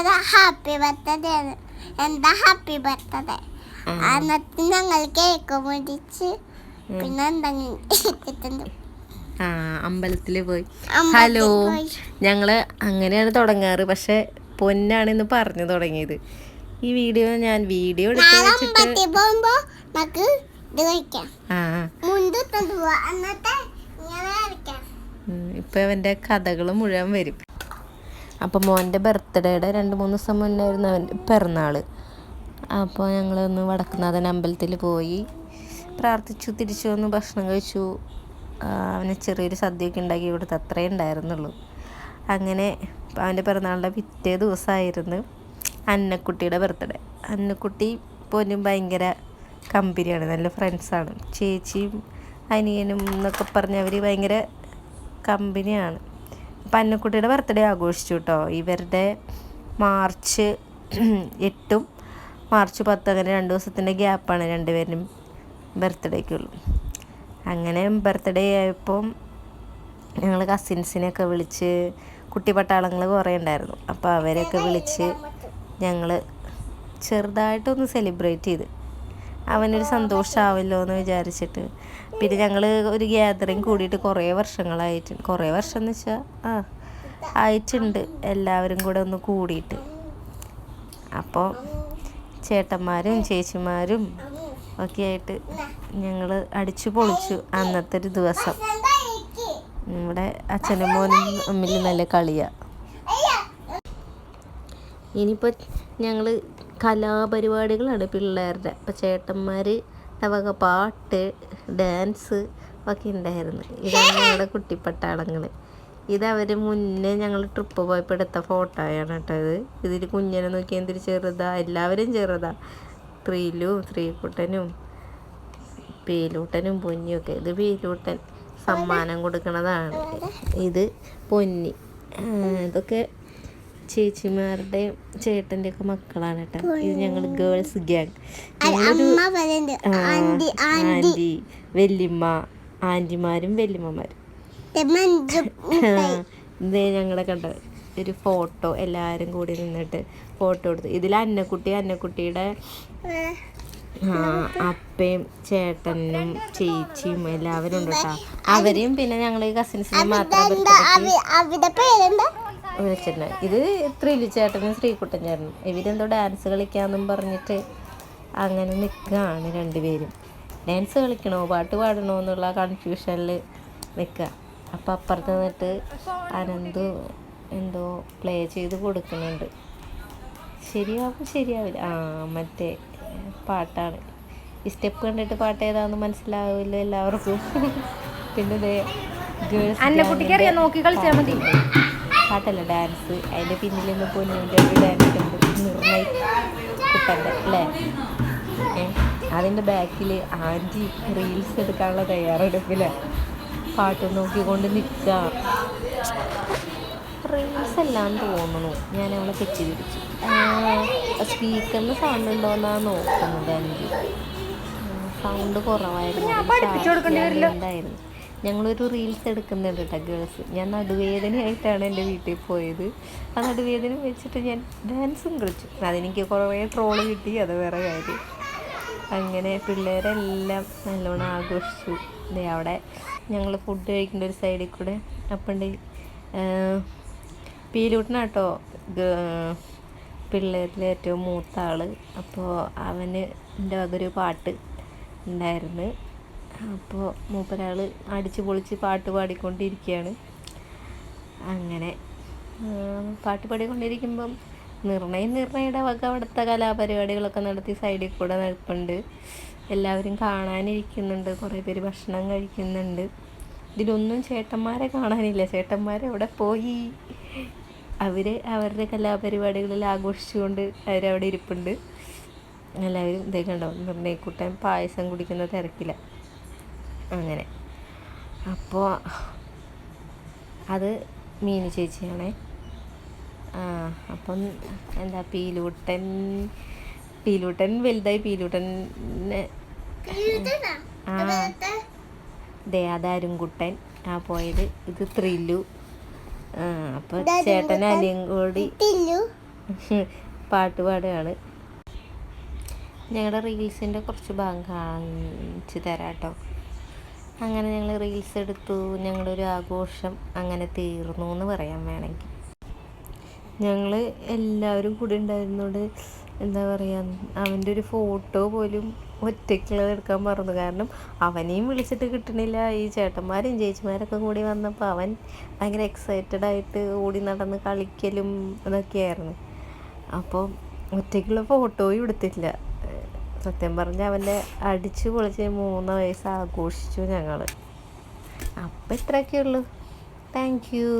Birthday happy birthday എന്താ happy birthday. എന്നിട്ട് ഞങ്ങൾ കേക്ക് മേടിച്ച് പിന്നെ എന്തെങ്കിലും അമ്പലത്തില് പോയി. ഹലോ, ഞങ്ങള് അങ്ങനെയാണ് തുടങ്ങാറ്. പക്ഷെ പൊന്നാണ് ഇന്ന് പറഞ്ഞു തുടങ്ങിയത്. ഈ വീഡിയോ ഞാൻ എടുത്ത് വെച്ചിട്ട് ഇപ്പൊ അവന്റെ കഥകൾ മുഴുവൻ വരും. അപ്പൊ മോന്റെ ബർത്ത്ഡേയുടെ 2-3 ദിവസം മുന്നായിരുന്നു അവന്റെ പിറന്നാള്. അപ്പോൾ ഞങ്ങളൊന്ന് വടക്കുന്നാഥൻ അമ്പലത്തിൽ പോയി പ്രാർത്ഥിച്ചു, തിരിച്ചു വന്ന് ഭക്ഷണം കഴിച്ചു. അവന് ചെറിയൊരു സദ്യയൊക്കെ ഉണ്ടാക്കി കൊടുത്ത്, അത്രേ ഉണ്ടായിരുന്നുള്ളൂ. അങ്ങനെ അവൻ്റെ പിറന്നാളിൻ്റെ പിറ്റേ ദിവസമായിരുന്നു അന്നക്കുട്ടിയുടെ ബർത്ത്ഡേ. അന്നക്കുട്ടി പോലും ഭയങ്കര കമ്പനിയാണ്, നല്ല ഫ്രണ്ട്സാണ്. ചേച്ചിയും അനിയനും എന്നൊക്കെ പറഞ്ഞ് അവർ ഭയങ്കര കമ്പനിയാണ്. അപ്പം അന്നക്കുട്ടിയുടെ ബർത്ത്ഡേ ആഘോഷിച്ചു കേട്ടോ. ഇവരുടെ മാർച്ച് 8 മാർച്ച് 10 അങ്ങനെ 2 ദിവസത്തിൻ്റെ ഗ്യാപ്പാണ് രണ്ടുപേരും ബർത്ത്ഡേക്കുള്ളൂ. അങ്ങനെ ബർത്ത്ഡേ ആയപ്പം ഞങ്ങൾ കസിൻസിനെയൊക്കെ വിളിച്ച്, കുട്ടി പട്ടാളങ്ങൾ കുറേ ഉണ്ടായിരുന്നു. അപ്പോൾ അവരെയൊക്കെ വിളിച്ച് ഞങ്ങൾ ചെറുതായിട്ടൊന്ന് സെലിബ്രേറ്റ് ചെയ്ത്, അവനൊരു സന്തോഷമാവല്ലോ എന്ന് വിചാരിച്ചിട്ട്. പിന്നെ ഞങ്ങൾ ഒരു ഗ്യാതറിങ് കൂടിയിട്ട് കുറേ വർഷങ്ങളായിട്ട്, കുറേ വർഷം എന്ന് വെച്ചാൽ ആയിട്ടുണ്ട് എല്ലാവരും കൂടെ ഒന്ന് കൂടിയിട്ട്. അപ്പോൾ ചേട്ടന്മാരും ചേച്ചിമാരും ഒക്കെ ആയിട്ട് ഞങ്ങൾ അടിച്ചു പൊളിച്ചു അന്നത്തെ ഒരു ദിവസം. ഇവിടെ അച്ഛനും മോനും തമ്മിൽ നല്ല കളിയാണ്. ഇനിയിപ്പോൾ ഞങ്ങൾ കലാപരിപാടികളാണ് പിള്ളേരുടെ. അപ്പോൾ ചേട്ടന്മാർ വക പാട്ട് ഡാൻസ് ഒക്കെ ഉണ്ടായിരുന്നു. ഇതാണ് ഞങ്ങളുടെ കുട്ടിപ്പട്ടാളങ്ങൾ. ഇതവർ മുന്നേ ഞങ്ങൾ ട്രിപ്പ് പോയപ്പോൾ എടുത്ത ഫോട്ടോയാണ് കേട്ടോ. ഇതിൽ കുഞ്ഞനെ നോക്കി എന്തൊരു ചെറുതാ, എല്ലാവരും ചെറുതാ. ത്രീലും ശ്രീകുട്ടനും പേലൂട്ടനും പൊന്നിയൊക്കെ. ഇത് പേലൂട്ടൻ സമ്മാനം കൊടുക്കുന്നതാണ്. ഇത് പൊന്നി. ഇതൊക്കെ ചേച്ചിമാരുടെയും ചേട്ടൻ്റെയൊക്കെ മക്കളാണ് കേട്ടോ. ഇത് ഞങ്ങൾ ഗേൾസ് ഗ്യാങ്. ആൻറ്റി, വല്യമ്മ, ആൻറ്റിമാരും വല്യമ്മമാരും. ഇതേ ഞങ്ങളെ കണ്ട ഒരു ഫോട്ടോ, എല്ലാവരും കൂടി നിന്നിട്ട് ഫോട്ടോ എടുത്തു. ഇതിൽ അന്നക്കുട്ടിയുടെ അപ്പയും ചേട്ടനും ചേച്ചിയും എല്ലാവരും ഉണ്ട് കേട്ടോ. അവരെയും പിന്നെ ഞങ്ങൾ ഈ കസിൻസിനെ മാത്രം വിളിച്ചിട്ടുണ്ട്. ഇത് ത്രിലു ചേട്ടനും ശ്രീകുട്ടൻ ചേട്ടനും. ഇവരെന്തോ ഡാൻസ് കളിക്കാമെന്നും പറഞ്ഞിട്ട് അങ്ങനെ നിൽക്കുകയാണ് രണ്ടുപേരും. ഡാൻസ് കളിക്കണോ പാട്ട് പാടണോ എന്നുള്ള കൺഫ്യൂഷനിൽ നിൽക്കുക. അപ്പം അപ്പുറത്ത് നിന്നിട്ട് അനന്തു എന്തോ പ്ലേ ചെയ്ത് കൊടുക്കുന്നുണ്ട്. ശരിയാവില്ല. മറ്റേ പാട്ടാണ്. ഈ സ്റ്റെപ്പ് കണ്ടിട്ട് പാട്ട് ഏതാണെന്ന് മനസ്സിലാവില്ല എല്ലാവർക്കും. പിന്നെ പാട്ടല്ല, ഡാൻസ്. അതിൻ്റെ പിന്നിൽ നിന്ന് പൊന്നിൻ്റെ ഒരു ഡാൻസ് ഉണ്ട്, നിർണയ് കുട്ടൻ്റെ അല്ലേ. അതിൻ്റെ ബാക്കിൽ ആൻറ്റി റീൽസ് എടുക്കാനുള്ള തയ്യാറെടുപ്പില്ല, പാട്ട് നോക്കിക്കൊണ്ട് നിൽക്കുക. റീൽസ് എല്ലാം തോന്നുന്നു. ഞാൻ അവളെ തെറ്റിദ്ധരിച്ചു. സ്പീക്കറിന് സൗണ്ട് ഉണ്ടോയെന്നാണ് നോക്കുന്നത്. ആൻറ്റി സൗണ്ട് കുറവായിരുന്നു, ഉണ്ടായിരുന്നു. ഞങ്ങളൊരു റീൽസ് എടുക്കുന്നുണ്ട് കേട്ടോ ഗേൾസ്. ഞാൻ നടുവേദനയായിട്ടാണ് എൻ്റെ വീട്ടിൽ പോയത്. ആ നടുവേദന വെച്ചിട്ട് ഞാൻ ഡാൻസും കളിച്ചു. അതെനിക്ക് കുറേ ട്രോള് കിട്ടി, അത് വേറെ കാര്യം. അങ്ങനെ പിള്ളേരെല്ലാം നല്ലോണം ആഘോഷിച്ചു. അവിടെ ഞങ്ങൾ ഫുഡ് കഴിക്കേണ്ട ഒരു സൈഡിൽ കൂടെ അപ്പണ്ട് പീലൂട്ടനാട്ടോ പിള്ളേരിൽ ഏറ്റവും മൂത്ത ആൾ. അപ്പോൾ അവന് എൻ്റെ വകൊരു പാട്ട് ഉണ്ടായിരുന്നു. അപ്പോൾ മൂപ്പരാൾ അടിച്ചു പൊളിച്ച് പാട്ട് പാടിക്കൊണ്ടിരിക്കുകയാണ്. അങ്ങനെ പാട്ട് പാടിക്കൊണ്ടിരിക്കുമ്പം നിർണയുടെ വക അവിടുത്തെ കലാപരിപാടികളൊക്കെ നടത്തി സൈഡിൽ കൂടെ നിൽപ്പുണ്ട്. എല്ലാവരും കാണാനിരിക്കുന്നുണ്ട്, കുറേ പേര് ഭക്ഷണം കഴിക്കുന്നുണ്ട്. ഇതിലൊന്നും ചേട്ടന്മാരെ കാണാനില്ല. ചേട്ടന്മാരെവിടെ പോയി? അവരുടെ കലാപരിപാടികളിൽ ആഘോഷിച്ചുകൊണ്ട് അവരവിടെ ഇരിപ്പുണ്ട്. എല്ലാവരും ഇതേ കണ്ടോ, നിർണയക്കൂട്ടൻ പായസം കുടിക്കുന്ന തിരക്കില്ല. അങ്ങനെ അപ്പോൾ അത് മീനു ചേച്ചിയാണേ. അപ്പം എന്താ പീലൂട്ടൻ വലുതായി. പീലൂട്ടനെ അതാരുംകുട്ടൻ പോയത്. ഇത് ത്രില്ലു. അപ്പോൾ ചേട്ടൻ അനിയും കൂടി പാട്ട് പാടുകയാണ്. ഞങ്ങളുടെ റീൽസിൻ്റെ കുറച്ച് ഭാഗം കാണിച്ച് തരാം കേട്ടോ. അങ്ങനെ ഞങ്ങൾ റീൽസ് എടുത്തു. ഞങ്ങളുടെ ഒരു ആഘോഷം അങ്ങനെ തീർന്നു എന്ന് പറയാൻ വേണമെങ്കിൽ. ഞങ്ങൾ എല്ലാവരും കൂടി ഉണ്ടായിരുന്നോണ്ട് എന്താ പറയുക, അവൻ്റെ ഒരു ഫോട്ടോ പോലും ഒറ്റയ്ക്കുള്ളത് എടുക്കാൻ മറന്നു. കാരണം അവനെയും വിളിച്ചിട്ട് കിട്ടണില്ല. ഈ ചേട്ടന്മാരും ചേച്ചിമാരൊക്കെ കൂടി വന്നപ്പോൾ അവൻ ഭയങ്കര എക്സൈറ്റഡ് ആയിട്ട് ഓടി നടന്ന് കളിക്കലും ഇതൊക്കെയായിരുന്നു. അപ്പോൾ ഒറ്റയ്ക്കുള്ള ഫോട്ടോയും എടുത്തില്ല. സത്യം പറഞ്ഞാൽ അവൻ്റെ അടിച്ചു പൊളിച്ച് 3 വയസ്സ് ആഘോഷിച്ചു ഞങ്ങൾ. അപ്പം ഇത്രയൊക്കെയുള്ളൂ. Thank you.